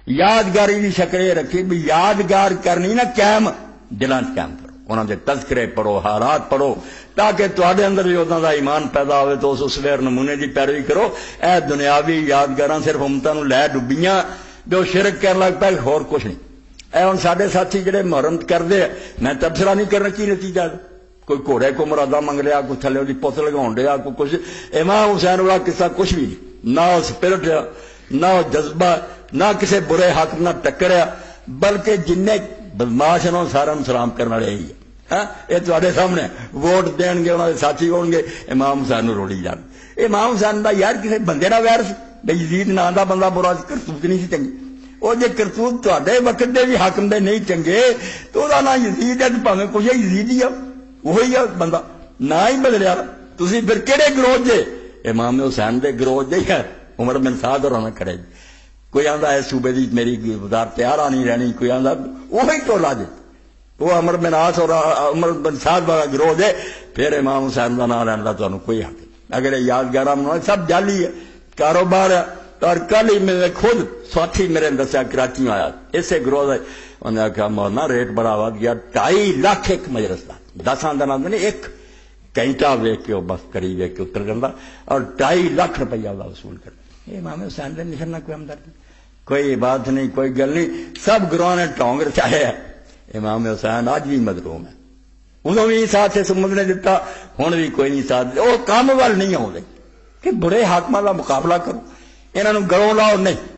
یادگاری کی شکل یہ رکھی بھی یادگار کرنی نا قائم دلان قائم کرو انہوں نے تذکرے پڑھو حالات پڑھو تاکہ تواڈے اندر جو انہاں دا ایمان پیدا ہوئے تو اس ویر نمونے دی پیروی کرو اے دنیاوی یادگاراں صرف امتاں نوں لے ڈبیاں جو شرک کر لگ پے ہور کچھ نہیں اے ہن ساڈے ساتھی جڑے محرم کردے میں تبصرہ نہیں کرنا کی نتیجہ کوئی گھوڑے کو مرادہ منگ لیا کوئی تھلے دی پوت لگاؤن ڈیا کوئی کچھ امام حسین والا قصہ کچھ بھی نہیں نہ سپرٹ نہ جذبہ نہ کسی برے حق نہ ٹکریا بلکہ جن بدماش ہیں سارا سلام کرنے والے ہی ہے یہ تے سامنے ووٹ دین گے انہوں نے ساتھی ہون گے امام حسین روڑی جان امام حسین کا یار کسی بندے کا ویر سی بھائی یزید نام کا بندہ برا کرتوت نہیں سی چنگی وہ جی کرتوت تے وقت دے بھی حاکم دے نہیں چنگے تو وہ نام یزید ہے پاویں کچھ ہے یزید ہی ہے وہی ہے بندہ نہ ہی بدلیا تھی پھر کہڑے گروہ جے امام حسین دے گروہ جے ہے عمر بن سعد اور کھڑے کوئی آندا ہے صوبے دی میری وزارت تیار آنی رہنی کوئی آندا وہی ٹولا جے وہ عمر بن عاص اور عمر بن سعد والا گروہ جے پھر امام حسین کا نام لینا تمہیں کوئی حق نہیں اگر یادگار سب جعلی ہے کاروبار ہے اور کل ہی میرے خود ساتھی میرے دسیا کراچی آیا اسے گروہ ہے انہوں نے آخیا مولانا ریٹ بڑا ود گیا 2.5 لاکھ ایک مجلس کا 10 دن آدھے نہیں ایک گھنٹہ ویک کے بس کری ویک کے اتر جاتا اور 2.5 لاکھ روپیہ وصول کرتا یہ امام حسین نے نشان نہ کوئی ہمدرد کوئی بات نہیں کوئی گل نہیں سب گروہ نے ٹونگ رچایا ہے امام حسین آج بھی مظلوم ہے انہوں بھی ساتھ سمجھ نے دیتا ہوں بھی کوئی نہیں ساتھ وہ کام وال نہیں آؤ کہ برے حاکماں کا مقابلہ کرو انہوں گلوں لاؤ نہیں